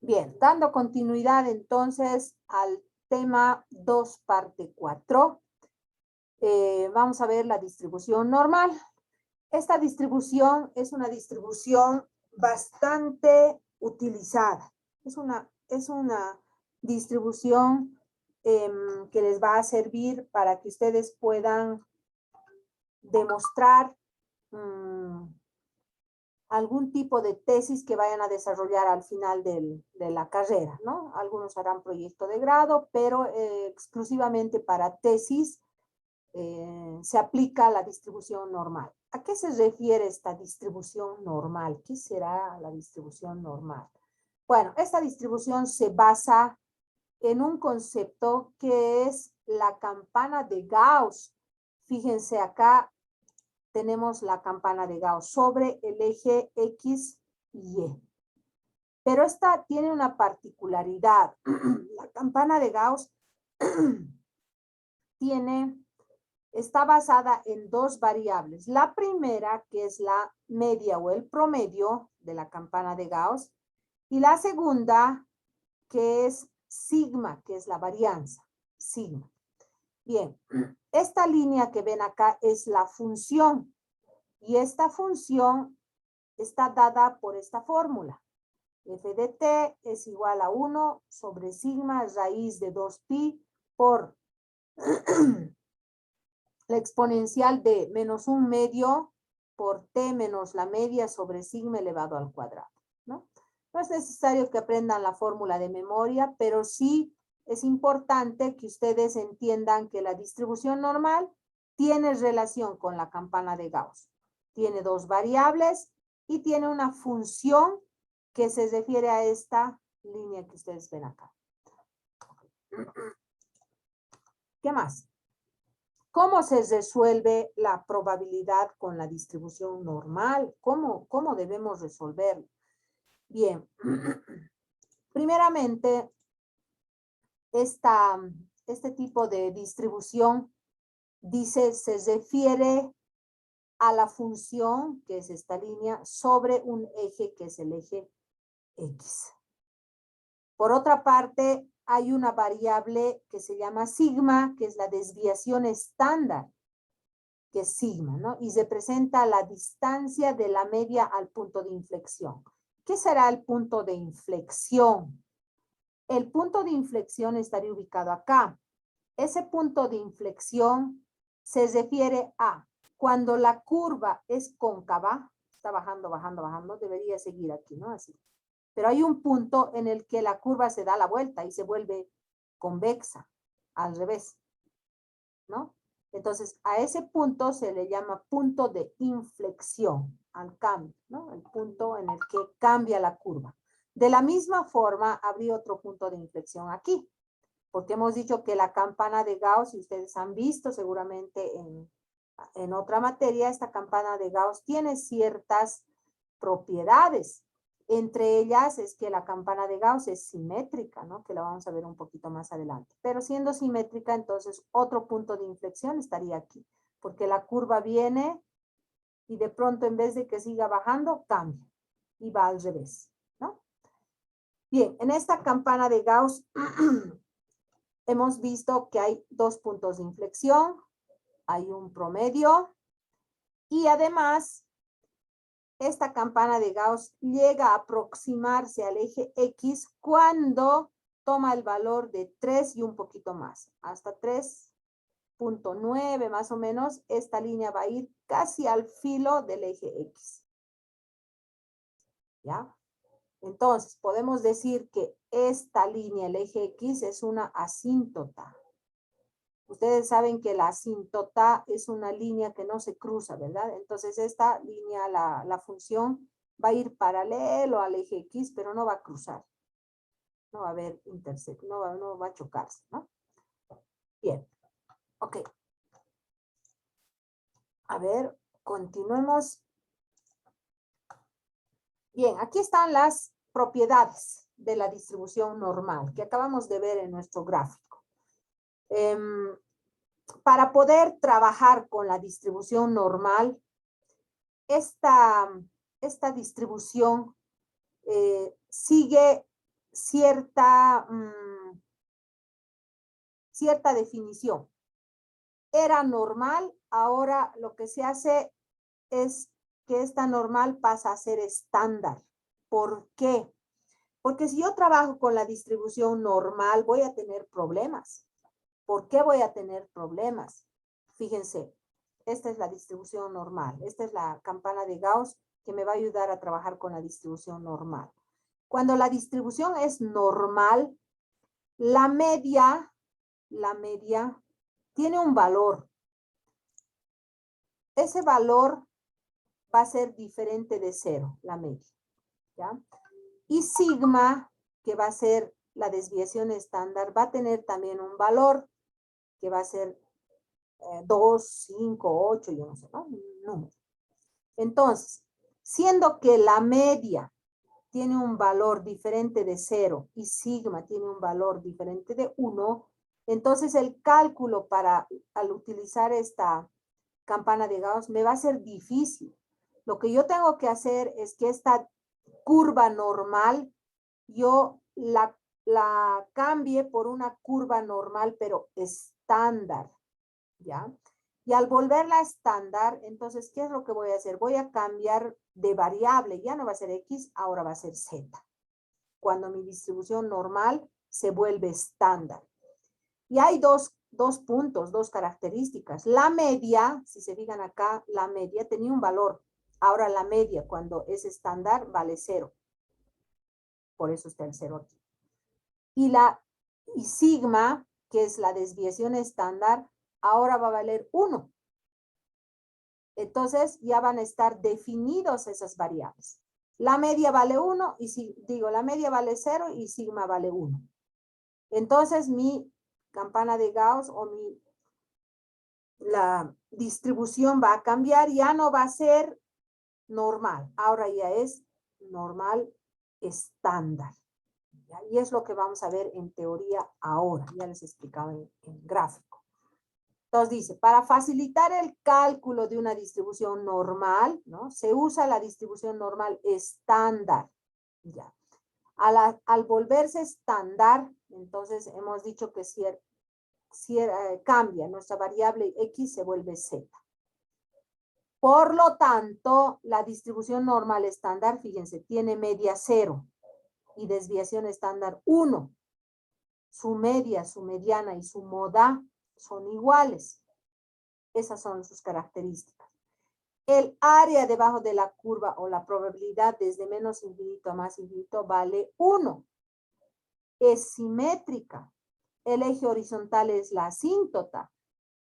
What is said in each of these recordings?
Bien, dando continuidad entonces al tema 2, parte 4, vamos a ver la distribución normal. Esta distribución es una distribución bastante utilizada. Es una distribución que les va a servir para que ustedes puedan demostrar algún tipo de tesis que vayan a desarrollar al final de la carrera, ¿no? Algunos harán proyecto de grado, pero exclusivamente para tesis se aplica la distribución normal. ¿A qué se refiere esta distribución normal? ¿Qué será la distribución normal? Bueno, esta distribución se basa en un concepto que es la campana de Gauss. Fíjense acá, tenemos la campana de Gauss sobre el eje X y Y. Pero esta tiene una particularidad. La campana de Gauss está basada en dos variables. La primera, que es la media o el promedio de la campana de Gauss, y la segunda, que es sigma, que es la varianza, sigma. Bien, esta línea que ven acá es la función, y esta función está dada por esta fórmula. F de t es igual a 1 sobre sigma raíz de 2pi por la exponencial de menos 1 medio por t menos la media sobre sigma elevado al cuadrado, ¿no? No es necesario que aprendan la fórmula de memoria, pero sí es importante que ustedes entiendan que la distribución normal tiene relación con la campana de Gauss. Tiene dos variables y tiene una función que se refiere a esta línea que ustedes ven acá. ¿Qué más? ¿Cómo se resuelve la probabilidad con la distribución normal? ¿Cómo debemos resolverlo? Bien, primeramente, este tipo de distribución se refiere a la función, que es esta línea, sobre un eje que es el eje X. Por otra parte, hay una variable que se llama sigma, que es la desviación estándar, que es sigma, ¿no? Y representa la distancia de la media al punto de inflexión. ¿Qué será el punto de inflexión? El punto de inflexión estaría ubicado acá. Ese punto de inflexión se refiere a cuando la curva es cóncava, está bajando, bajando, bajando, debería seguir aquí, ¿no? Así. Pero hay un punto en el que la curva se da la vuelta y se vuelve convexa, al revés, ¿no? Entonces, a ese punto se le llama punto de inflexión, al cambio, ¿no? El punto en el que cambia la curva. De la misma forma, habría otro punto de inflexión aquí, porque hemos dicho que la campana de Gauss, si ustedes han visto seguramente en otra materia, esta campana de Gauss tiene ciertas propiedades. Entre ellas es que la campana de Gauss es simétrica, ¿no? Que la vamos a ver un poquito más adelante. Pero siendo simétrica, entonces otro punto de inflexión estaría aquí, porque la curva viene y de pronto en vez de que siga bajando, cambia y va al revés, ¿no? Bien, en esta campana de Gauss hemos visto que hay dos puntos de inflexión, hay un promedio y además esta campana de Gauss llega a aproximarse al eje X cuando toma el valor de 3 y un poquito más. Hasta 3.9 más o menos, esta línea va a ir casi al filo del eje X. ¿Ya? Entonces, podemos decir que esta línea, el eje X, es una asíntota. Ustedes saben que la asíntota es una línea que no se cruza, ¿verdad? Entonces esta línea, la función, va a ir paralelo al eje X, pero no va a cruzar. No va a haber intersección, no va a chocarse, ¿no? Bien, ok. A ver, continuemos. Bien, aquí están las propiedades de la distribución normal que acabamos de ver en nuestro gráfico. Para poder trabajar con la distribución normal, esta distribución sigue cierta definición. Era normal, ahora lo que se hace es que esta normal pasa a ser estándar. ¿Por qué? Porque si yo trabajo con la distribución normal, voy a tener problemas. ¿Por qué voy a tener problemas? Fíjense, esta es la distribución normal. Esta es la campana de Gauss que me va a ayudar a trabajar con la distribución normal. Cuando la distribución es normal, la media tiene un valor. Ese valor va a ser diferente de 0, la media, ¿ya? Y sigma, que va a ser la desviación estándar, va a tener también un valor que va a ser 2, 5, 8, yo no sé, ¿no? Un número. Entonces, siendo que la media tiene un valor diferente de 0 y sigma tiene un valor diferente de 1, entonces el cálculo al utilizar esta campana de Gauss me va a ser difícil. Lo que yo tengo que hacer es que esta curva normal yo la cambie por una curva normal, pero estándar, ¿ya? Y al volverla estándar, entonces, ¿qué es lo que voy a hacer? Voy a cambiar de variable, ya no va a ser X, ahora va a ser Z. Cuando mi distribución normal se vuelve estándar. Y hay dos puntos, dos características. La media, si se fijan acá, la media tenía un valor. Ahora la media, cuando es estándar, vale 0. Por eso está el 0 aquí. Y sigma, que es la desviación estándar, ahora va a valer 1. Entonces ya van a estar definidos esas variables. La media vale 1 y si digo, la media vale 0 y sigma vale 1. Entonces mi campana de Gauss o la distribución va a cambiar, ya no va a ser normal, ahora ya es normal estándar. ¿Ya? Y es lo que vamos a ver en teoría ahora, ya les explicaba en gráfico. Entonces dice, para facilitar el cálculo de una distribución normal, ¿no? Se usa la distribución normal estándar. Ya. Al volverse estándar, entonces hemos dicho que si cambia nuestra variable X, se vuelve Z. Por lo tanto, la distribución normal estándar, fíjense, tiene media 0 y desviación estándar 1. Su media, su mediana y su moda son iguales. Esas son sus características. El área debajo de la curva o la probabilidad desde menos infinito a más infinito vale 1. Es simétrica. El eje horizontal es la asíntota.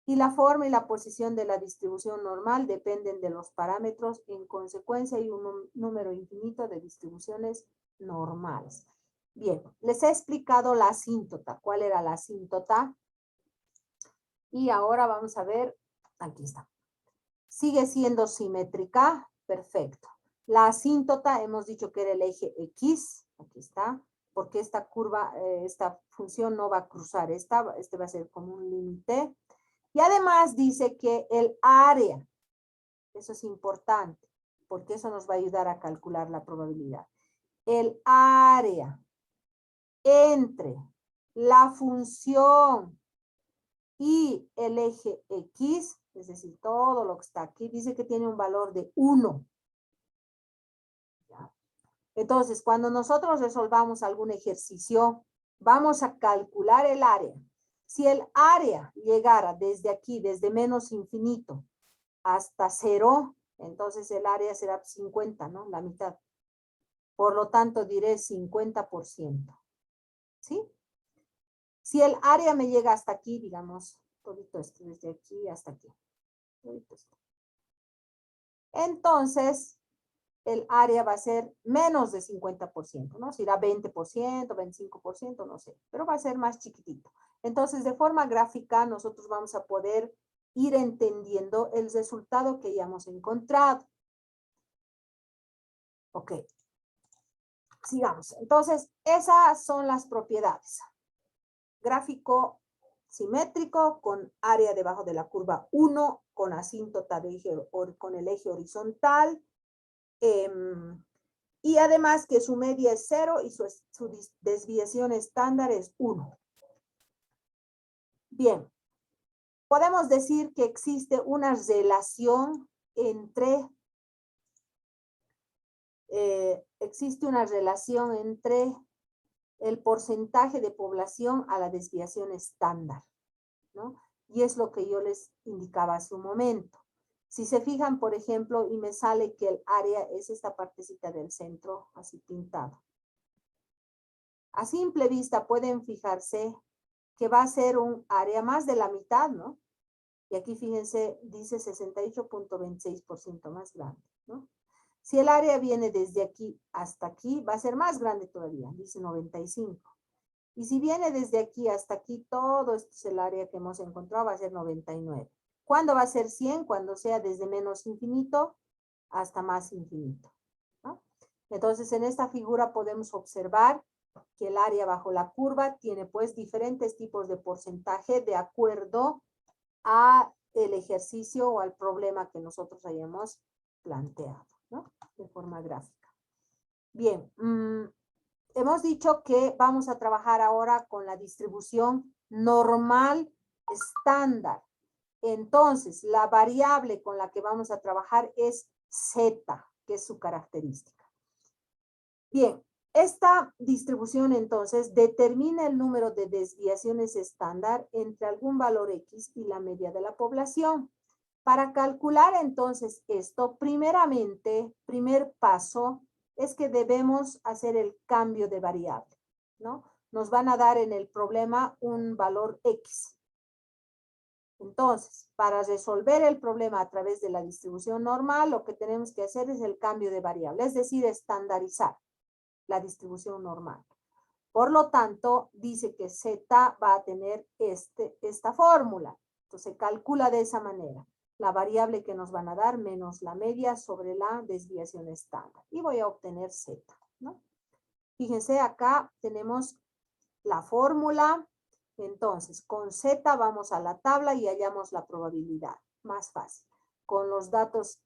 Y la forma y la posición de la distribución normal dependen de los parámetros. En consecuencia, hay un número infinito de distribuciones normales. Bien, les he explicado la asíntota. ¿Cuál era la asíntota? Y ahora vamos a ver, aquí está. Sigue siendo simétrica, perfecto. La asíntota hemos dicho que era el eje X, aquí está, porque esta curva, esta función no va a cruzar, este va a ser como un límite. Y además dice que el área, eso es importante, porque eso nos va a ayudar a calcular la probabilidad. El área entre la función y el eje X, es decir, todo lo que está aquí, dice que tiene un valor de 1. ¿Ya? Entonces, cuando nosotros resolvamos algún ejercicio, vamos a calcular el área. Si el área llegara desde aquí, desde menos infinito hasta 0, entonces el área será 50, ¿no? La mitad. Por lo tanto, diré 50%. ¿Sí? Si el área me llega hasta aquí, digamos, todito esto, desde aquí hasta aquí. Todito esto. Entonces, el área va a ser menos de 50%, ¿no? Si irá 20%, 25%, no sé, pero va a ser más chiquitito. Entonces, de forma gráfica, nosotros vamos a poder ir entendiendo el resultado que ya hemos encontrado. Ok. Sigamos. Entonces, esas son las propiedades. Gráfico simétrico con área debajo de la curva 1, con asíntota con el eje horizontal. Y además que su media es 0 y su desviación estándar es 1. Bien, podemos decir que existe una relación entre el porcentaje de población a la desviación estándar, ¿no? Y es lo que yo les indicaba hace un momento. Si se fijan, por ejemplo, y me sale que el área es esta partecita del centro, así pintado. A simple vista pueden fijarse que va a ser un área más de la mitad, ¿no? Y aquí fíjense, dice 68.26% más grande, ¿no? Si el área viene desde aquí hasta aquí, va a ser más grande todavía, dice 95. Y si viene desde aquí hasta aquí, todo esto es el área que hemos encontrado, va a ser 99. ¿Cuándo va a ser 100? Cuando sea desde menos infinito hasta más infinito, ¿no? Entonces, en esta figura podemos observar que el área bajo la curva tiene pues diferentes tipos de porcentaje de acuerdo a el ejercicio o al problema que nosotros hayamos planteado, ¿no? De forma gráfica. Bien, hemos dicho que vamos a trabajar ahora con la distribución normal estándar. Entonces, la variable con la que vamos a trabajar es Z, que es su característica. Bien, esta distribución entonces determina el número de desviaciones estándar entre algún valor X y la media de la población. Para calcular entonces esto, primeramente, primer paso es que debemos hacer el cambio de variable, ¿no? Nos van a dar en el problema un valor X. Entonces, para resolver el problema a través de la distribución normal, lo que tenemos que hacer es el cambio de variable, es decir, estandarizar la distribución normal. Por lo tanto, dice que Z va a tener esta fórmula. Entonces, se calcula de esa manera. La variable que nos van a dar menos la media sobre la desviación estándar. Y voy a obtener Z, ¿no? Fíjense, acá tenemos la fórmula. Entonces, con Z vamos a la tabla y hallamos la probabilidad. Más fácil. Con los datos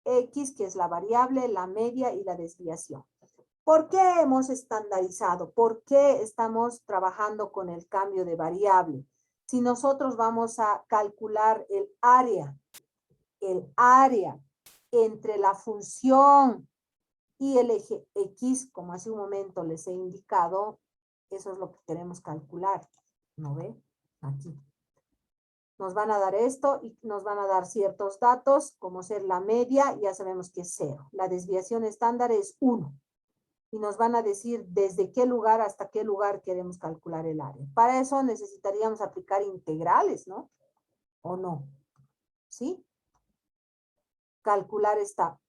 X, que es la variable, la media y la desviación. ¿Por qué hemos estandarizado? ¿Por qué estamos trabajando con el cambio de variable? Si nosotros vamos a calcular el área entre la función y el eje X, como hace un momento les he indicado, eso es lo que queremos calcular. ¿No ve? Aquí. Nos van a dar esto y nos van a dar ciertos datos, como ser la media, ya sabemos que es 0. La desviación estándar es 1. Y nos van a decir desde qué lugar hasta qué lugar queremos calcular el área. Para eso necesitaríamos aplicar integrales, ¿no? ¿O no? ¿Sí? Calcular esta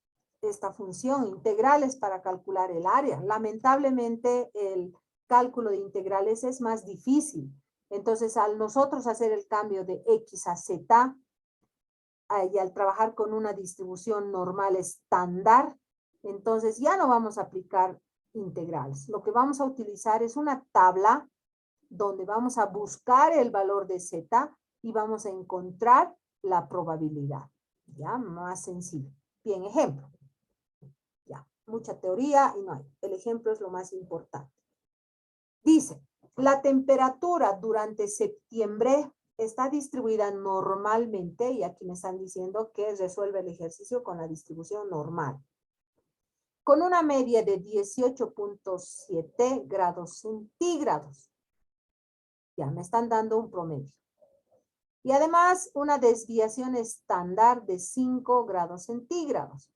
función, integrales para calcular el área. Lamentablemente, el cálculo de integrales es más difícil. Entonces, al nosotros hacer el cambio de X a Z, y al trabajar con una distribución normal estándar, entonces ya no vamos a aplicar integrales. Lo que vamos a utilizar es una tabla donde vamos a buscar el valor de Z y vamos a encontrar la probabilidad. Ya, más sencillo. Bien, ejemplo. Ya, mucha teoría y no hay. El ejemplo es lo más importante. Dice, la temperatura durante septiembre está distribuida normalmente, y aquí me están diciendo que resuelve el ejercicio con la distribución normal, con una media de 18.7 grados centígrados. Ya me están dando un promedio. Y además una desviación estándar de 5 grados centígrados.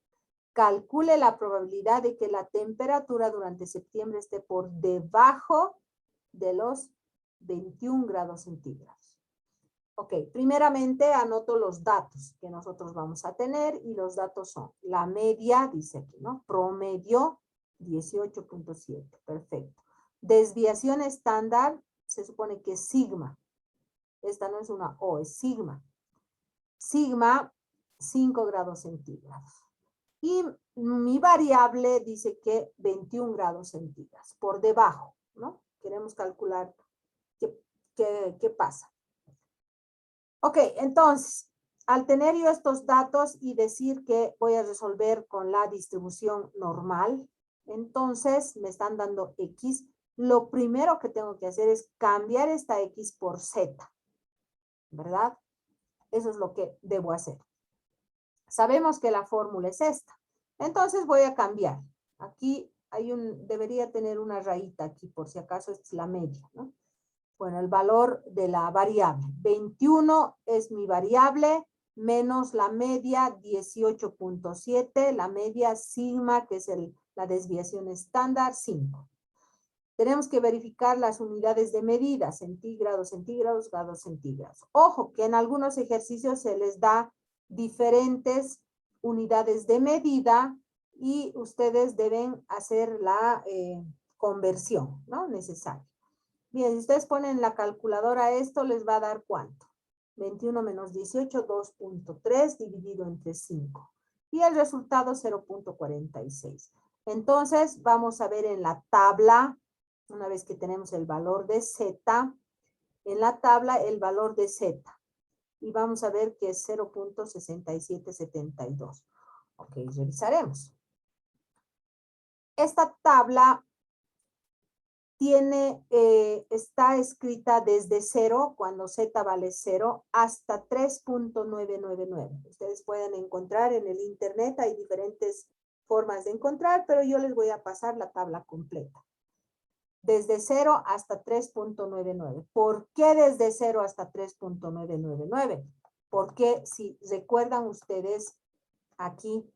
Calcule la probabilidad de que la temperatura durante septiembre esté por debajo de los 21 grados centígrados. Ok, primeramente anoto los datos que nosotros vamos a tener y los datos son la media, dice aquí, ¿no? Promedio 18.7, perfecto. Desviación estándar se supone que es sigma. Esta no es una O, es sigma. Sigma, 5 grados centígrados. Y mi variable dice que 21 grados centígrados, por debajo, ¿no? Queremos calcular qué pasa. Ok, entonces, al tener yo estos datos y decir que voy a resolver con la distribución normal, Entonces, me están dando X. Lo primero que tengo que hacer es cambiar esta X por Z, ¿verdad? Eso es lo que debo hacer. Sabemos que la fórmula es esta. Entonces voy a cambiar. Aquí debería tener una rayita aquí, por si acaso es la media, ¿no? Bueno, el valor de la variable. 21 es mi variable, menos la media 18.7, la media sigma, que es la desviación estándar, 5. Tenemos que verificar las unidades de medida, centígrados, centígrados, grados, centígrados. Ojo, que en algunos ejercicios se les da diferentes unidades de medida y ustedes deben hacer la conversión, ¿no? Necesaria. Bien, si ustedes ponen la calculadora esto, les va a dar ¿cuánto? 21 menos 18, 2.3 dividido entre 5. Y el resultado 0.46. Entonces, vamos a ver en la tabla, una vez que tenemos el valor de Z, en la tabla el valor de Z. Y vamos a ver que es 0.6772. Ok, revisaremos. Esta tabla está escrita desde 0, cuando Z vale 0, hasta 3.999. Ustedes pueden encontrar en el internet, hay diferentes formas de encontrar, pero yo les voy a pasar la tabla completa. Desde 0 hasta 3.99. ¿Por qué desde 0 hasta 3.999? Porque si recuerdan ustedes, aquí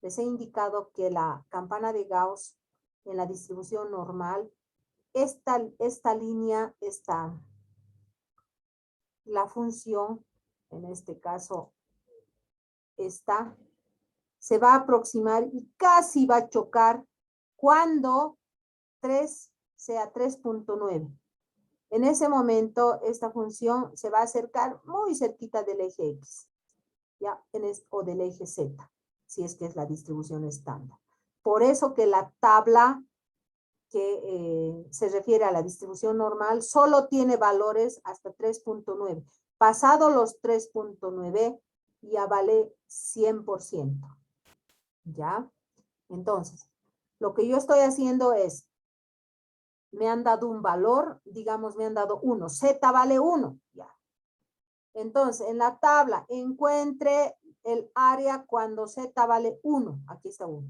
les he indicado que la campana de Gauss en la distribución normal, esta línea está, la función, en este caso, esta, se va a aproximar y casi va a chocar cuando 3 sea 3.9. En ese momento, esta función se va a acercar muy cerquita del eje X, ¿ya? O del eje Z, si es que es la distribución estándar. Por eso que la tabla que se refiere a la distribución normal solo tiene valores hasta 3.9. Pasado los 3.9 ya vale 100%. ¿Ya? Entonces, lo que yo estoy haciendo es, me han dado un valor, digamos me han dado 1, Z vale 1, ya. Entonces, en la tabla, encuentre el área cuando Z vale 1, aquí está 1.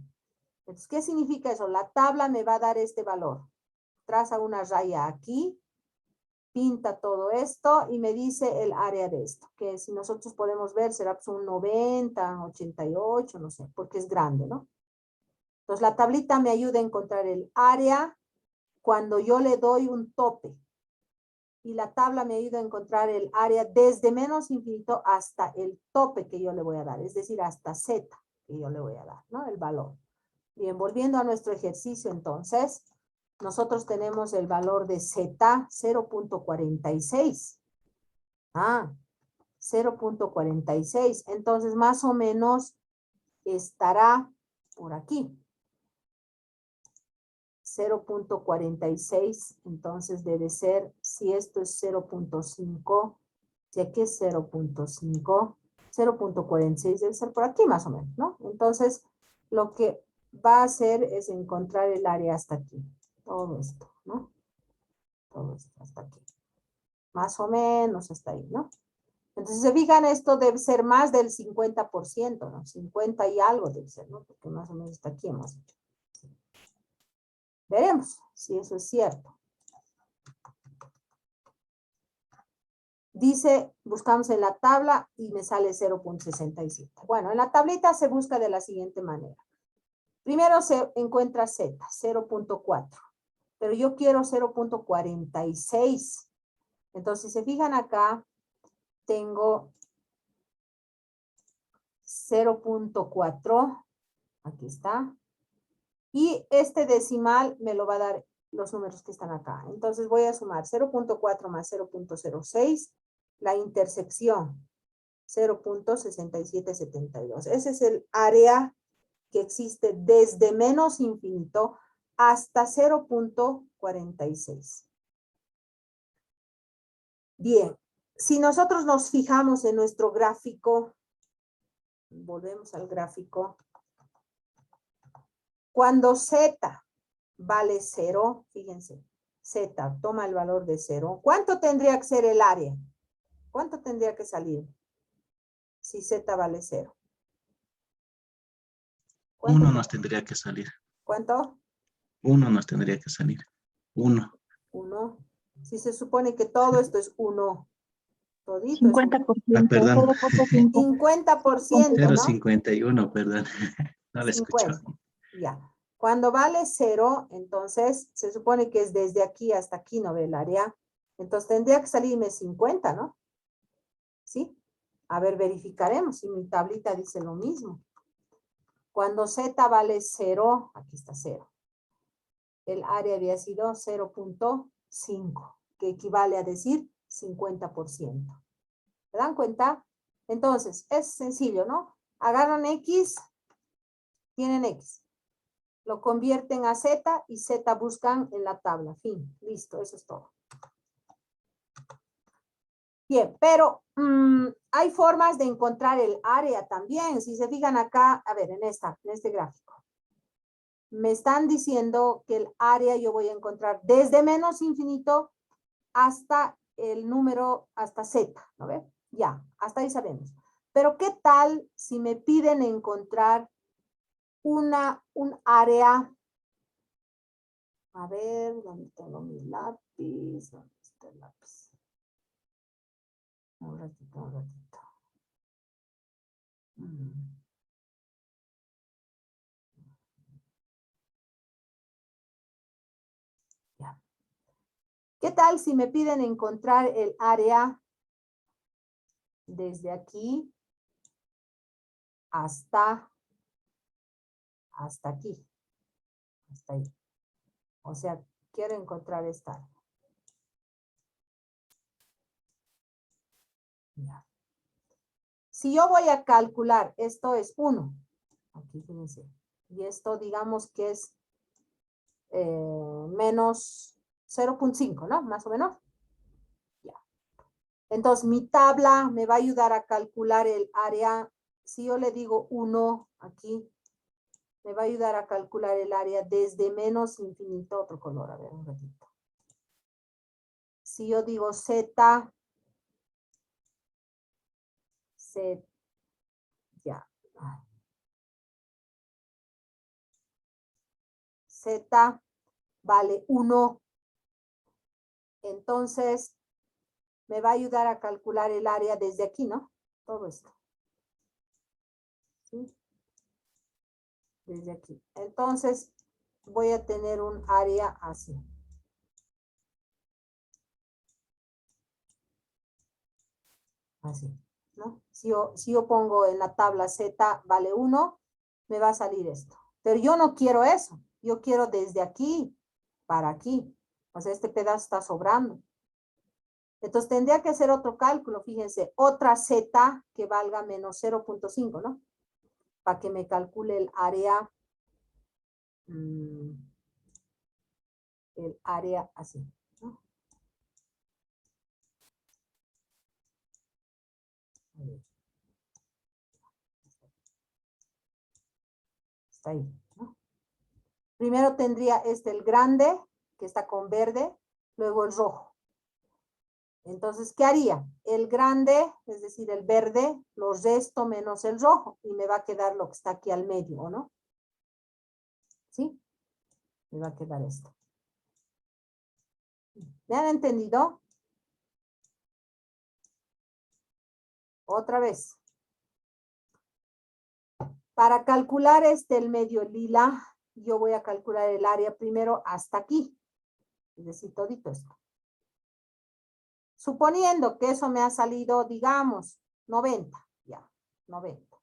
Entonces, ¿qué significa eso? La tabla me va a dar este valor. Traza una raya aquí, pinta todo esto y me dice el área de esto, que si nosotros podemos ver será pues un 90, 88, no sé, porque es grande, ¿no? Entonces, la tablita me ayuda a encontrar el área cuando yo le doy un tope. Y la tabla me ayuda a encontrar el área desde menos infinito hasta el tope que yo le voy a dar, es decir, hasta Z que yo le voy a dar, ¿no? El valor. Bien, volviendo a nuestro ejercicio entonces, nosotros tenemos el valor de Z 0.46. 0.46. Entonces, más o menos estará por aquí. 0.46, entonces debe ser, si esto es 0.5, si aquí es 0.5, 0.46 debe ser por aquí más o menos, ¿no? Entonces, lo que va a hacer es encontrar el área hasta aquí. Todo esto, ¿no? Todo esto hasta aquí. Más o menos hasta ahí, ¿no? Entonces, se fijan, esto debe ser más del 50%, ¿no? 50 y algo debe ser, ¿no? Porque más o menos hasta aquí hemos hecho. Veremos si eso es cierto. Dice, buscamos en la tabla y me sale 0.67. Bueno, en la tablita se busca de la siguiente manera. Primero se encuentra Z, 0.4. Pero yo quiero 0.46. Entonces, si se fijan acá, tengo 0.4. Aquí está. Y este decimal me lo va a dar los números que están acá. Entonces voy a sumar 0.4 más 0.06, la intersección 0.6772. Ese es el área que existe desde menos infinito hasta 0.46. Bien, si nosotros nos fijamos en nuestro gráfico, volvemos al gráfico. Cuando Z vale 0, fíjense, Z toma el valor de 0, ¿cuánto tendría que ser el área? ¿Cuánto tendría que salir si Z vale 0? 1 nos tendría que salir. ¿Cuánto? 1 nos tendría que salir. 1. 1. Si se supone que todo esto es 1. Todito 50%. Perdón. 50%, ¿no? 0.51, perdón. No lo escucho. 50. Ya. Cuando vale 0, entonces se supone que es desde aquí hasta aquí, ¿no ve el área? Entonces tendría que salirme 50, ¿no? ¿Sí? A ver, verificaremos si mi tablita dice lo mismo. Cuando Z vale 0, aquí está 0. El área había sido 0.5, que equivale a decir 50%. ¿Se dan cuenta? Entonces, es sencillo, ¿no? Agarran X, tienen X. Lo convierten a Z y Z buscan en la tabla. Fin, listo, eso es todo. Bien, pero hay formas de encontrar el área también. Si se fijan acá, a ver, en este gráfico. Me están diciendo que el área yo voy a encontrar desde menos infinito hasta el número, hasta Z, ¿no ve? Ya, hasta ahí sabemos. Pero ¿qué tal si me piden encontrar un área? A ver, ¿dónde tengo mi lápiz? ¿Dónde está el lápiz? Un ratito, un ratito. Ya. ¿Qué tal si me piden encontrar el área desde aquí hasta aquí? Hasta ahí. O sea, quiero encontrar esta área. Ya. Si yo voy a calcular, esto es 1. Aquí fíjense. Y esto digamos que es menos 0.5, ¿no? Más o menos. Ya. Entonces, mi tabla me va a ayudar a calcular el área. Si yo le digo 1 aquí, me va a ayudar a calcular el área desde menos infinito, otro color, a ver un ratito. Si yo digo Z, ya. Z vale 1. Entonces, me va a ayudar a calcular el área desde aquí, ¿no? Todo esto. ¿Sí? Desde aquí. Entonces, voy a tener un área así. Así, ¿no? Si yo pongo en la tabla Z vale 1, me va a salir esto. Pero yo no quiero eso. Yo quiero desde aquí para aquí. O sea, este pedazo está sobrando. Entonces, tendría que hacer otro cálculo. Fíjense, otra Z que valga menos 0.5, ¿no? Para que me calcule el área. El área así, ¿no? Está ahí, ¿no? Primero tendría el grande, que está con verde, luego el rojo. Entonces, ¿qué haría? El grande, es decir, el verde, lo resto menos el rojo, y me va a quedar lo que está aquí al medio, ¿no? ¿Sí? Me va a quedar esto. ¿Me han entendido? Otra vez. Para calcular el medio lila, yo voy a calcular el área primero hasta aquí. Es decir, todito esto. Suponiendo que eso me ha salido, digamos, 90. Ya, 90.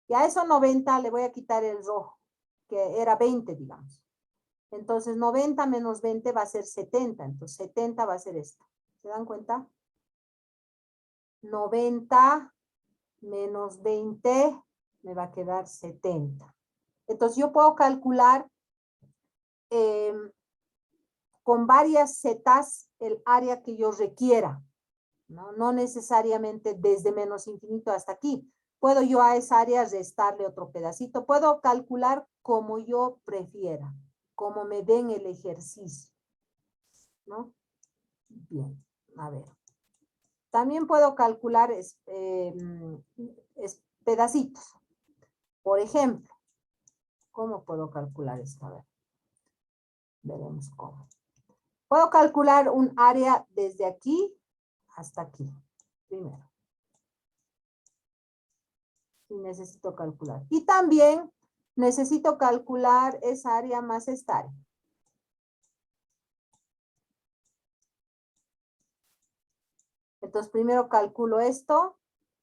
Y a eso 90 le voy a quitar el rojo, que era 20, digamos. Entonces, 90 menos 20 va a ser 70. Entonces, 70 va a ser esto. ¿Se dan cuenta? 90 menos 20 me va a quedar 70. Entonces, yo puedo calcular con varias zetas el área que yo requiera, ¿no? No necesariamente desde menos infinito hasta aquí. Puedo yo a esa área restarle otro pedacito. Puedo calcular como yo prefiera, como me den el ejercicio, ¿no? Bien, a ver. También puedo calcular pedacitos. Por ejemplo, ¿cómo puedo calcular esto? A ver, veremos cómo. Puedo calcular un área desde aquí hasta aquí, primero. Y necesito calcular. Y también necesito calcular esa área más esta área. Entonces, primero calculo esto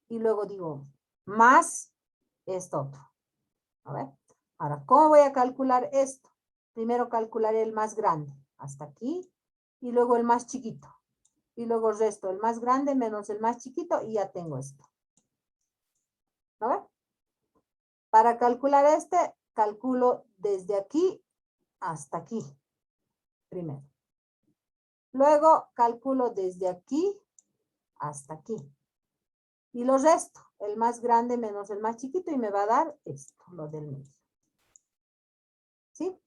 y luego digo, más esto otro. A ver, ahora, ¿cómo voy a calcular esto? Primero calcularé el más grande, hasta aquí, y luego el más chiquito. Y luego resto el más grande menos el más chiquito y ya tengo esto. ¿A ver? Para calcular este, calculo desde aquí hasta aquí, primero. Luego calculo desde aquí hasta aquí. Y lo resto, el más grande menos el más chiquito, y me va a dar esto, lo del medio. ¿Sí?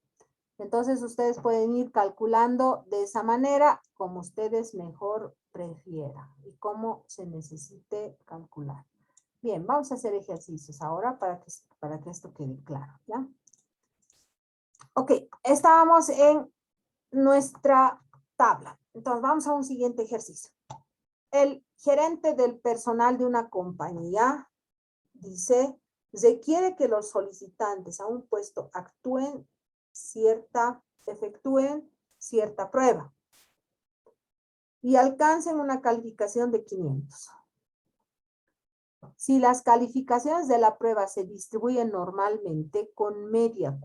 Entonces ustedes pueden ir calculando de esa manera, como ustedes mejor prefieran y como se necesite calcular. Bien, vamos a hacer ejercicios ahora para que esto quede claro, ¿ya? Ok, estábamos en nuestra tabla. Entonces vamos a un siguiente ejercicio. El gerente del personal de una compañía dice, requiere que los solicitantes a un puesto efectúen cierta prueba y alcancen una calificación de 500. Si las calificaciones de la prueba se distribuyen normalmente con media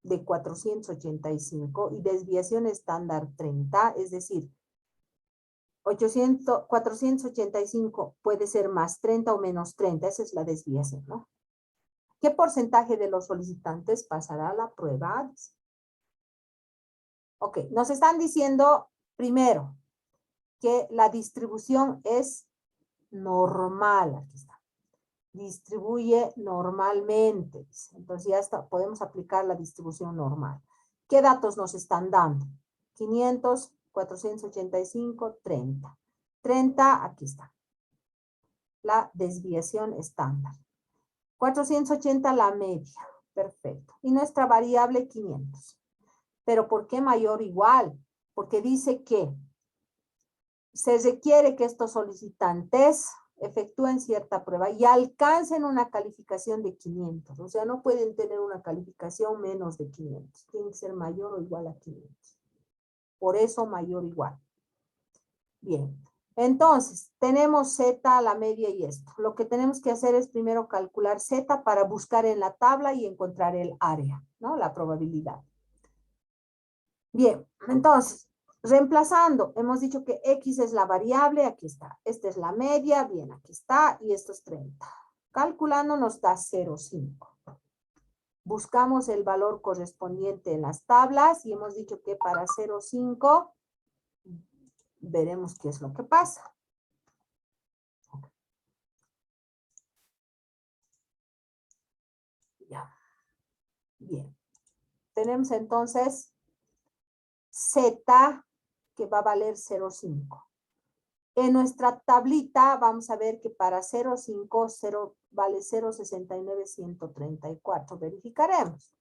de 485 y desviación estándar 30, es decir, 485 puede ser más 30 o menos 30, esa es la desviación, ¿no? ¿Qué porcentaje de los solicitantes pasará a la prueba? Ok, nos están diciendo primero que la distribución es normal. Aquí está. Distribuye normalmente. Entonces ya está, podemos aplicar la distribución normal. ¿Qué datos nos están dando? 500, 485, 30. 30, aquí está. La desviación estándar. 480 la media. Perfecto. Y nuestra variable 500. ¿Pero por qué mayor o igual? Porque dice que se requiere que estos solicitantes efectúen cierta prueba y alcancen una calificación de 500. O sea, no pueden tener una calificación menos de 500. Tiene que ser mayor o igual a 500. Por eso mayor o igual. Bien. Entonces, tenemos Z, la media y esto. Lo que tenemos que hacer es primero calcular Z para buscar en la tabla y encontrar el área, ¿no? La probabilidad. Bien, entonces, reemplazando, hemos dicho que X es la variable, aquí está. Esta es la media, bien, aquí está, y esto es 30. Calculando nos da 0,5. Buscamos el valor correspondiente en las tablas y hemos dicho que para 0,5 veremos qué es lo que pasa. Ya. Bien. Tenemos entonces Z que va a valer 0,5. En nuestra tablita vamos a ver que para 0,5 vale 0,69134. Verificaremos.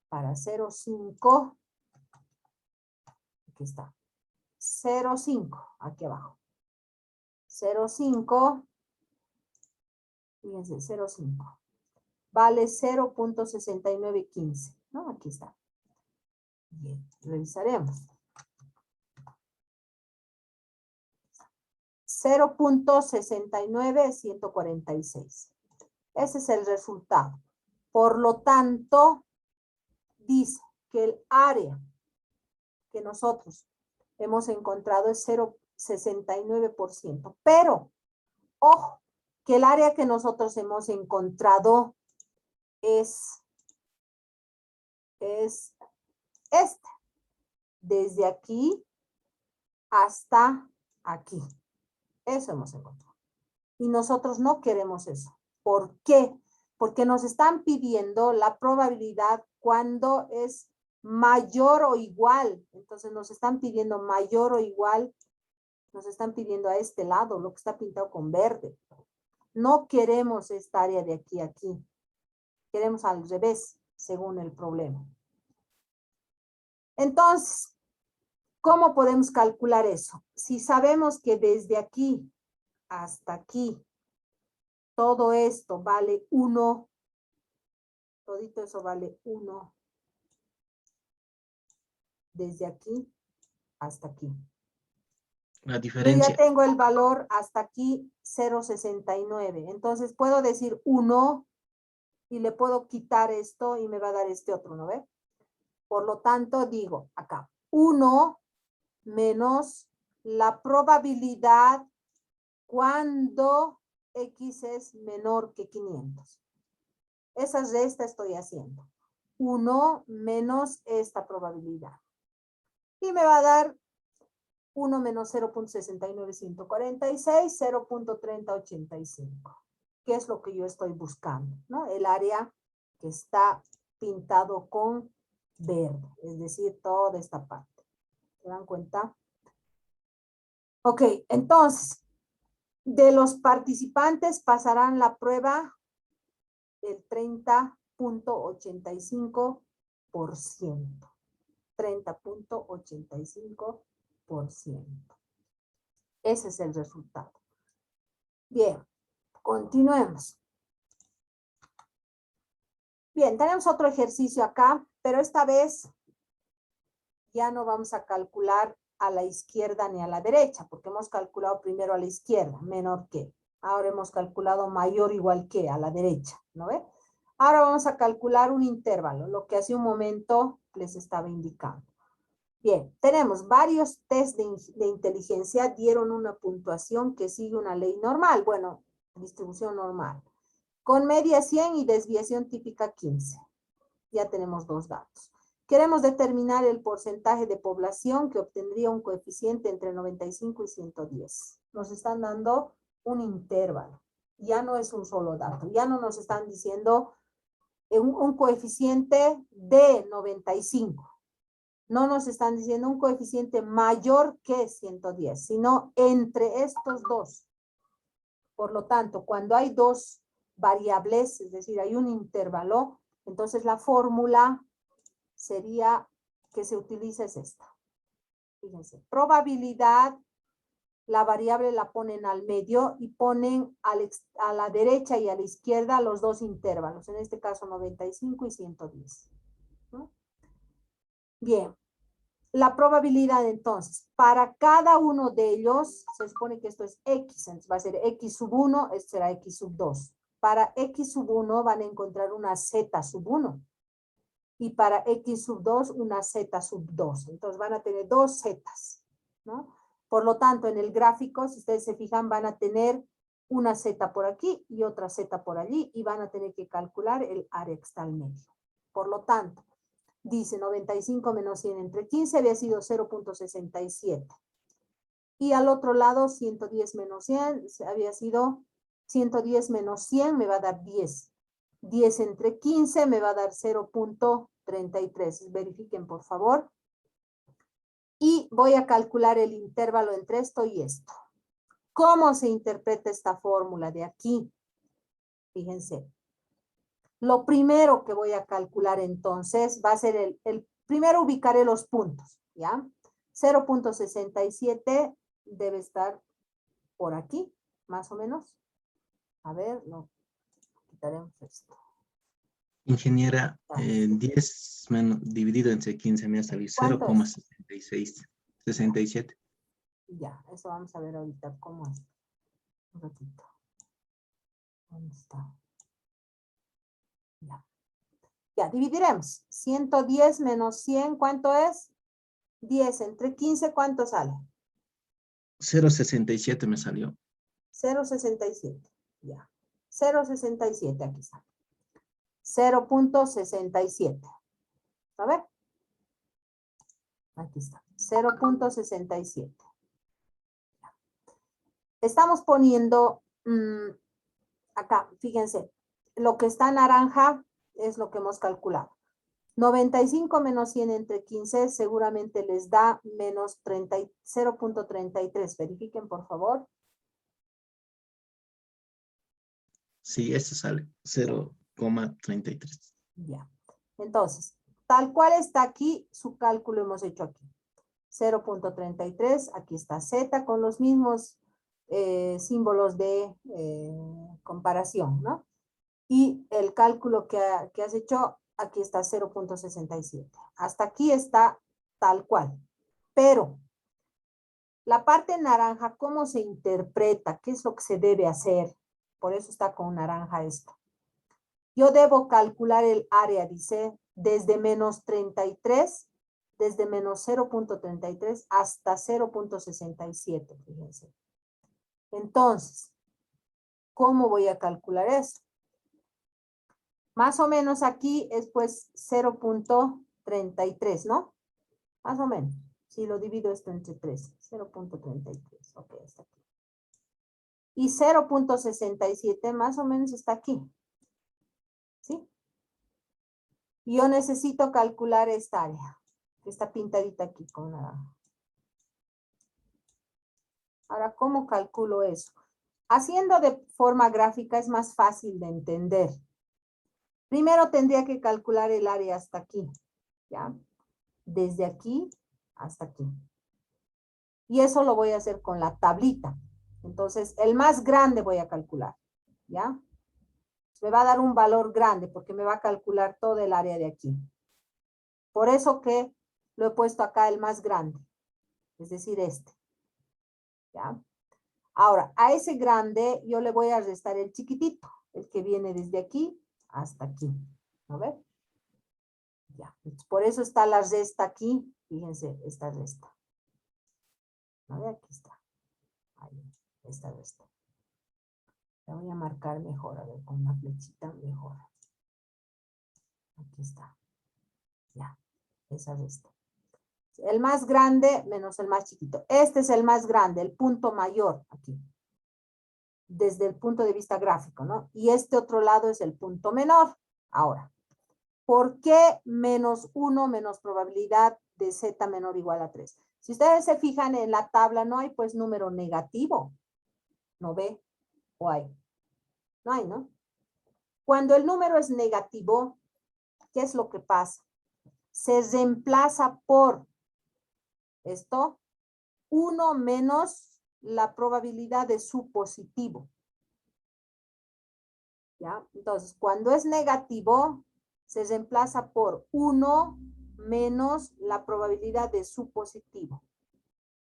Para 0,5, aquí está. 0,5, aquí abajo. 0,5, fíjense, 0,5. Vale 0,6915, ¿no? Aquí está. Bien, revisaremos. 0,69146. Ese es el resultado. Por lo tanto, dice que el área que nosotros hemos encontrado es 0,69%. Pero, ojo, que el área que nosotros hemos encontrado es este. Desde aquí hasta aquí. Eso hemos encontrado. Y nosotros no queremos eso. ¿Por qué? Porque nos están pidiendo la probabilidad cuando es mayor o igual. Entonces nos están pidiendo mayor o igual. Nos están pidiendo a este lado, lo que está pintado con verde. No queremos esta área de aquí a aquí. Queremos al revés, según el problema. Entonces, ¿cómo podemos calcular eso? Si sabemos que desde aquí hasta aquí, todo esto vale 1, todito eso vale 1, desde aquí hasta aquí. La Yo diferencia. ya tengo el valor hasta aquí 0,69. Entonces puedo decir 1 y le puedo quitar esto y me va a dar este otro, ¿no ve? Por lo tanto, digo acá, 1 menos la probabilidad cuando X es menor que 500. Esa resta estoy haciendo. 1 menos esta probabilidad. Y me va a dar 1 menos 0.69146, 0.3085. ¿Qué es lo que yo estoy buscando? ¿No? El área que está pintado con verde, es decir, toda esta parte. ¿Se dan cuenta? Ok, entonces, de los participantes pasarán la prueba el 30.85%. 30.85%. Ese es el resultado. Bien, continuemos. Bien, tenemos otro ejercicio acá, pero esta vez ya no vamos a calcular a la izquierda ni a la derecha, porque hemos calculado primero a la izquierda, menor que. Ahora hemos calculado mayor o igual que a la derecha, ¿no ve? Ahora vamos a calcular un intervalo, lo que hace un momento les estaba indicando. Bien, tenemos varios test de inteligencia, dieron una puntuación que sigue una ley normal, bueno, distribución normal, con media 100 y desviación típica 15. Ya tenemos dos datos. Queremos determinar el porcentaje de población que obtendría un coeficiente entre 95 y 110. Nos están dando un intervalo. Ya no es un solo dato. Ya no nos están diciendo un coeficiente de 95. No nos están diciendo un coeficiente mayor que 110, sino entre estos dos. Por lo tanto, cuando hay dos variables, es decir, hay un intervalo, entonces la fórmula sería que se utiliza es esta. Fíjense, probabilidad, la variable la ponen al medio y ponen a la derecha y a la izquierda los dos intervalos, en este caso 95 y 110. ¿No? Bien, la probabilidad entonces, para cada uno de ellos, se supone que esto es X, entonces va a ser X sub 1, esto será X sub 2. Para X sub 1 van a encontrar una Z sub 1. Y para X sub 2, una Z sub 2. Entonces van a tener dos Zetas, ¿no? Por lo tanto, en el gráfico, si ustedes se fijan, van a tener una Z por aquí y otra Z por allí y van a tener que calcular el área que está al medio. Por lo tanto, dice 95 menos 100 entre 15 había sido 0.67. Y al otro lado, 110 menos 100 había sido 110 menos 100 me va a dar 10. 10 entre 15 me va a dar 0.33. Verifiquen, por favor. Y voy a calcular el intervalo entre esto y esto. ¿Cómo se interpreta esta fórmula de aquí? Fíjense. Lo primero que voy a calcular entonces va a ser primero ubicaré los puntos, ¿ya? 0.67 debe estar por aquí, más o menos. A ver, no, quitaremos esto. Ingeniera, 10 dividido entre 15 me va a salir ¿Cuánto es? 0,67. Ya, eso vamos a ver ahorita cómo es. Un ratito. ¿Dónde está? Ya. Ya, dividiremos. 110 menos 100, ¿cuánto es? 10 entre 15, ¿cuánto sale? 0,67 me salió. 0.67. Ya. 0.67, aquí está. 0.67. A ver. Aquí está. 0.67. Estamos poniendo acá, fíjense, lo que está naranja es lo que hemos calculado. 95 menos 100 entre 15 seguramente les da menos 0.33. Verifiquen, por favor. Sí, esto sale 0,33. Ya. Entonces, tal cual está aquí, su cálculo hemos hecho aquí. 0.33, aquí está Z con los mismos símbolos de comparación, ¿no? Y el cálculo que has hecho, aquí está 0.67. Hasta aquí está tal cual. Pero la parte naranja, ¿cómo se interpreta? ¿Qué es lo que se debe hacer? Por eso está con naranja esto. Yo debo calcular el área, dice, desde menos 33, desde menos 0.33 hasta 0.67, fíjense. Entonces, ¿cómo voy a calcular eso? Más o menos aquí es pues 0.33, ¿no? Más o menos. Si lo divido esto entre 3, 0.33. Ok, está aquí. Y 0.67 más o menos está aquí. ¿Sí? Y yo necesito calcular esta área, que está pintadita aquí con naranja. Ahora, ¿cómo calculo eso? Haciendo de forma gráfica es más fácil de entender. Primero tendría que calcular el área hasta aquí, ¿ya? Desde aquí hasta aquí. Y eso lo voy a hacer con la tablita. Entonces, el más grande voy a calcular, ¿ya? Me va a dar un valor grande porque me va a calcular todo el área de aquí. Por eso que lo he puesto acá el más grande, es decir, este, ¿ya? Ahora, a ese grande yo le voy a restar el chiquitito, el que viene desde aquí hasta aquí. ¿A ver? Ya. Por eso está la resta aquí. Fíjense, esta resta. A ver, aquí está. Ahí, esta resta. La voy a marcar mejor, a ver, con una flechita mejor. Aquí está. Ya, esa resta. El más grande menos el más chiquito. Este es el más grande, el punto mayor aquí. Desde el punto de vista gráfico, ¿no? Y este otro lado es el punto menor. Ahora, ¿por qué menos 1 menos probabilidad de z menor o igual a 3? Si ustedes se fijan en la tabla, no hay pues número negativo. ¿No ve? ¿O hay? No hay, ¿no? Cuando el número es negativo, ¿qué es lo que pasa? Se reemplaza por esto, 1 menos la probabilidad de su positivo. ¿Ya? Entonces, cuando es negativo, se reemplaza por 1 menos la probabilidad de su positivo.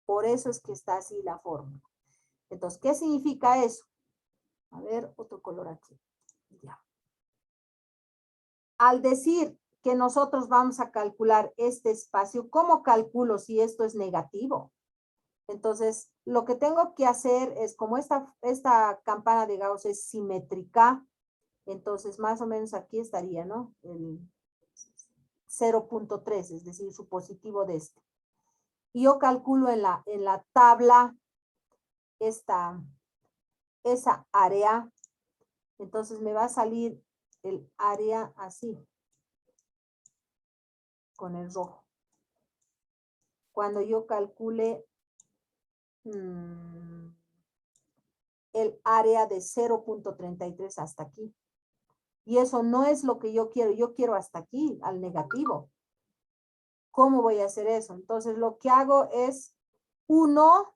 Por eso es que está así la fórmula. Entonces, ¿qué significa eso? A ver, otro color aquí. Ya. Al decir que nosotros vamos a calcular este espacio, ¿cómo calculo si esto es negativo? Entonces, lo que tengo que hacer es, como esta campana de Gauss es simétrica, entonces más o menos aquí estaría, ¿no? El 0.3, es decir, su positivo de este. Y yo calculo en la tabla esa área, entonces me va a salir el área así, con el rojo. Cuando yo calcule el área de 0.33 hasta aquí. Y eso no es lo que yo quiero hasta aquí, al negativo. ¿Cómo voy a hacer eso? Entonces lo que hago es 1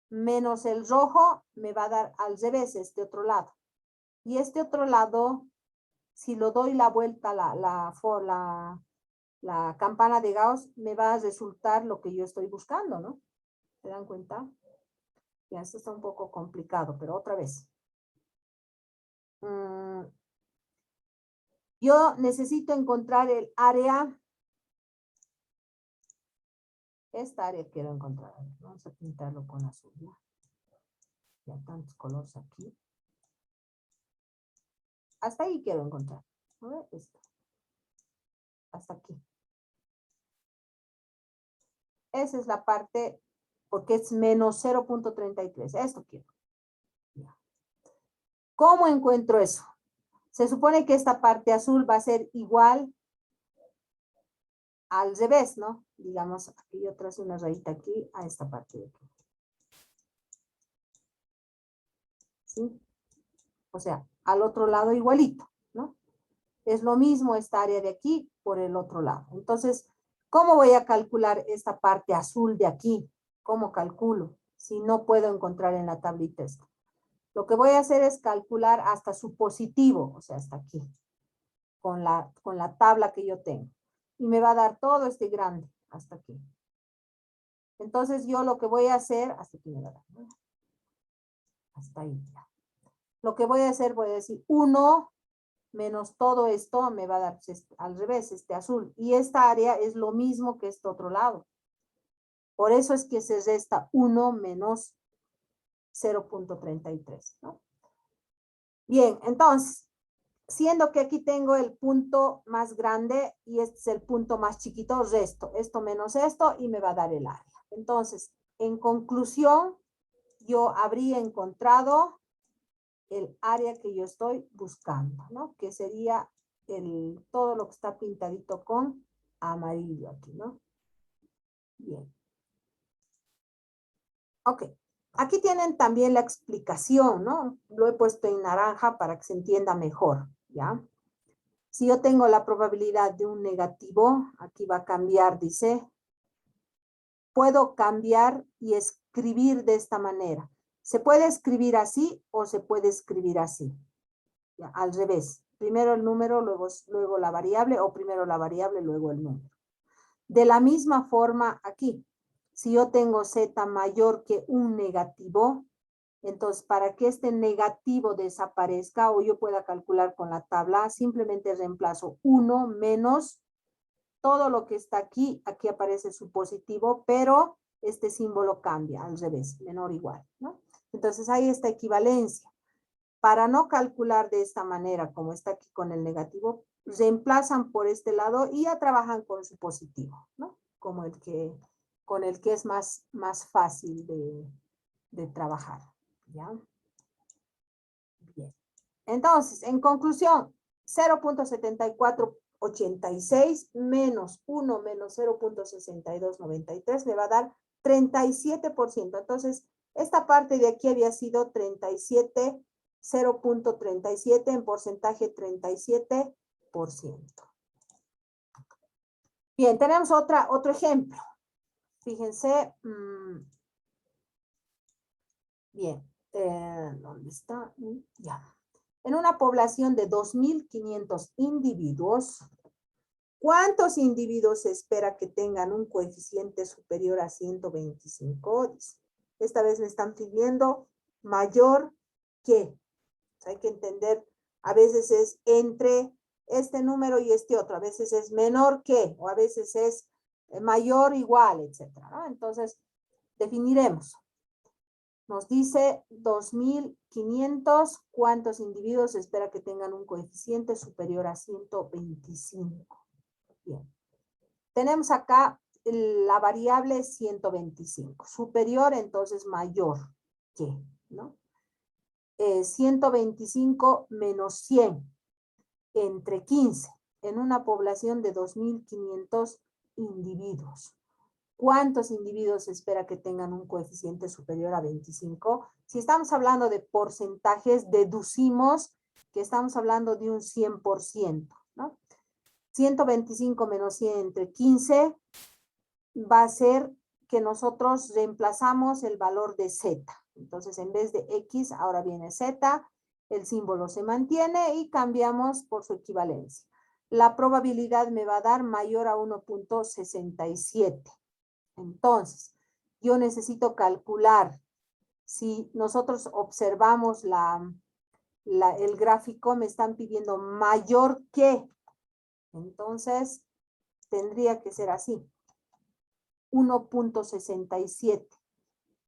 menos el rojo me va a dar al revés este otro lado. Y este otro lado, si lo doy la vuelta la campana de Gauss, me va a resultar lo que yo estoy buscando, ¿no? ¿Se dan cuenta? Ya, esto está un poco complicado, pero otra vez. Yo necesito encontrar el área. Esta área quiero encontrar. Vamos a pintarlo con azul. Ya tantos colores aquí. Hasta ahí quiero encontrar. A ver, esto. Hasta aquí. Esa es la parte, porque es menos 0.33. Esto quiero. Ya. ¿Cómo encuentro eso? Se supone que esta parte azul va a ser igual al revés, ¿no? Digamos, aquí yo trazo una rayita aquí a esta parte de aquí. ¿Sí? O sea, al otro lado igualito, ¿no? Es lo mismo esta área de aquí por el otro lado. Entonces, ¿cómo voy a calcular esta parte azul de aquí? ¿Cómo calculo? Si no puedo encontrar en la tablita esto. Lo que voy a hacer es calcular hasta su positivo, o sea, hasta aquí, con la tabla que yo tengo. Y me va a dar todo este grande, hasta aquí. Entonces, yo lo que voy a hacer, hasta aquí me va a dar, ¿no? Hasta ahí ya. Lo que voy a hacer, voy a decir 1 menos todo esto me va a dar pues, al revés, este azul. Y esta área es lo mismo que este otro lado. Por eso es que se resta 1 menos 0.33, ¿no? Bien, entonces, siendo que aquí tengo el punto más grande y este es el punto más chiquito, resto esto menos esto y me va a dar el área. Entonces, en conclusión, yo habría encontrado el área que yo estoy buscando, ¿no? Que sería todo lo que está pintadito con amarillo aquí, ¿no? Bien. Ok. Aquí tienen también la explicación, ¿no? Lo he puesto en naranja para que se entienda mejor, ¿ya? Si yo tengo la probabilidad de un negativo, aquí va a cambiar, dice, puedo cambiar y escribir de esta manera. Se puede escribir así o se puede escribir así. Ya, al revés. Primero el número, luego la variable, o primero la variable, luego el número. De la misma forma aquí. Si yo tengo z mayor que un negativo, entonces para que este negativo desaparezca o yo pueda calcular con la tabla, simplemente reemplazo 1 menos todo lo que está aquí. Aquí aparece su positivo, pero este símbolo cambia al revés, menor o igual, ¿no? Entonces hay esta equivalencia. Para no calcular de esta manera, como está aquí con el negativo, reemplazan por este lado y ya trabajan con su positivo, ¿no? Como con el que es más fácil de trabajar, ¿ya? Bien. Entonces, en conclusión, 0.7486 menos 1 menos 0.6293 me va a dar 37%. Entonces, esta parte de aquí había sido 37, 0.37 en porcentaje 37%. Bien, tenemos otro ejemplo. Fíjense. Bien, ¿dónde está? Ya. En una población de 2.500 individuos, ¿cuántos individuos se espera que tengan un coeficiente superior a 125? Esta vez me están pidiendo mayor que. Hay que entender, a veces es entre este número y este otro, a veces es menor que, o a veces es mayor, igual, etcétera, ¿no? Entonces, definiremos. Nos dice 2.500, ¿cuántos individuos se espera que tengan un coeficiente superior a 125? Bien. Tenemos acá la variable 125. Superior, entonces mayor que, ¿no? 125 menos 100 entre 15 en una población de 2.500 individuos. ¿Cuántos individuos se espera que tengan un coeficiente superior a 25? Si estamos hablando de porcentajes, deducimos que estamos hablando de un 100%, ¿no? 125 menos 100 entre 15 va a ser que nosotros reemplazamos el valor de z. Entonces, en vez de x, ahora viene z, el símbolo se mantiene y cambiamos por su equivalencia. La probabilidad me va a dar mayor a 1.67. Entonces, yo necesito calcular, si nosotros observamos el gráfico, me están pidiendo mayor que, entonces tendría que ser así, 1.67,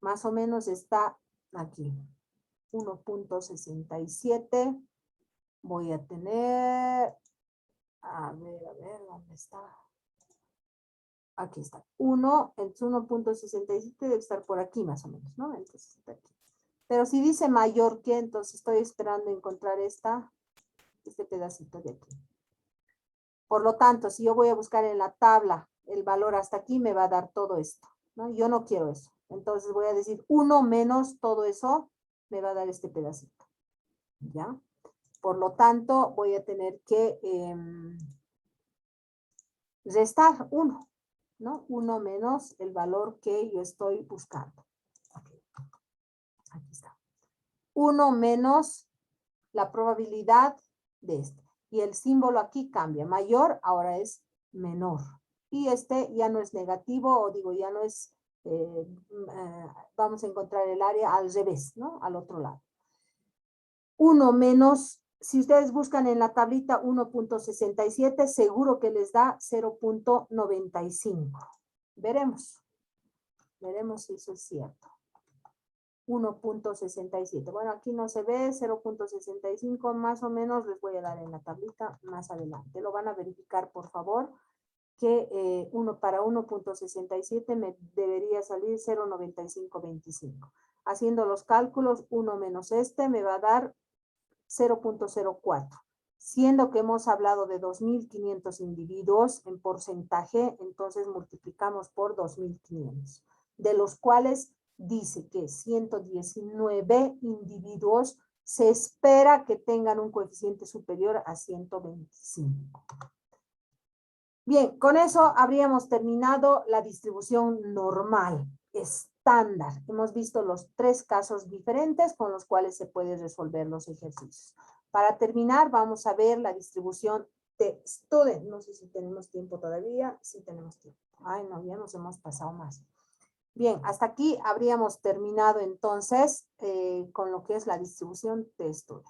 más o menos está aquí, 1.67, voy a tener, a ver, ¿dónde está? Aquí está, 1, el 1.67 debe estar por aquí más o menos, ¿no? Entonces está aquí. Pero si dice mayor que, entonces estoy esperando encontrar este pedacito de aquí. Por lo tanto, si yo voy a buscar en la tabla el valor hasta aquí, me va a dar todo esto, ¿no? Yo no quiero eso. Entonces voy a decir 1 menos todo eso, me va a dar este pedacito, ¿ya? Por lo tanto, voy a tener que restar 1, ¿no? 1 menos el valor que yo estoy buscando. Okay. Aquí está. 1 menos la probabilidad de este. Y el símbolo aquí cambia. Mayor ahora es menor. Y este ya no es negativo, o digo, ya no es, vamos a encontrar el área al revés, ¿no? Al otro lado. 1 menos, si ustedes buscan en la tablita 1.67, seguro que les da 0.95. Veremos. Veremos si eso es cierto. 1.67. Bueno, aquí no se ve, 0.65 más o menos les voy a dar en la tablita más adelante. Lo van a verificar, por favor, que para 1.67 me debería salir 0.9525. Haciendo los cálculos, 1 menos este me va a dar 0.04. Siendo que hemos hablado de 2.500 individuos en porcentaje, entonces multiplicamos por 2.500, de los cuales dice que 119 individuos se espera que tengan un coeficiente superior a 125. Bien, con eso habríamos terminado la distribución normal, estándar. Hemos visto los 3 casos diferentes con los cuales se pueden resolver los ejercicios. Para terminar, vamos a ver la distribución de student. No sé si tenemos tiempo todavía. Sí tenemos tiempo. Ay, no, ya nos hemos pasado más. Bien, hasta aquí habríamos terminado entonces con lo que es la distribución de student.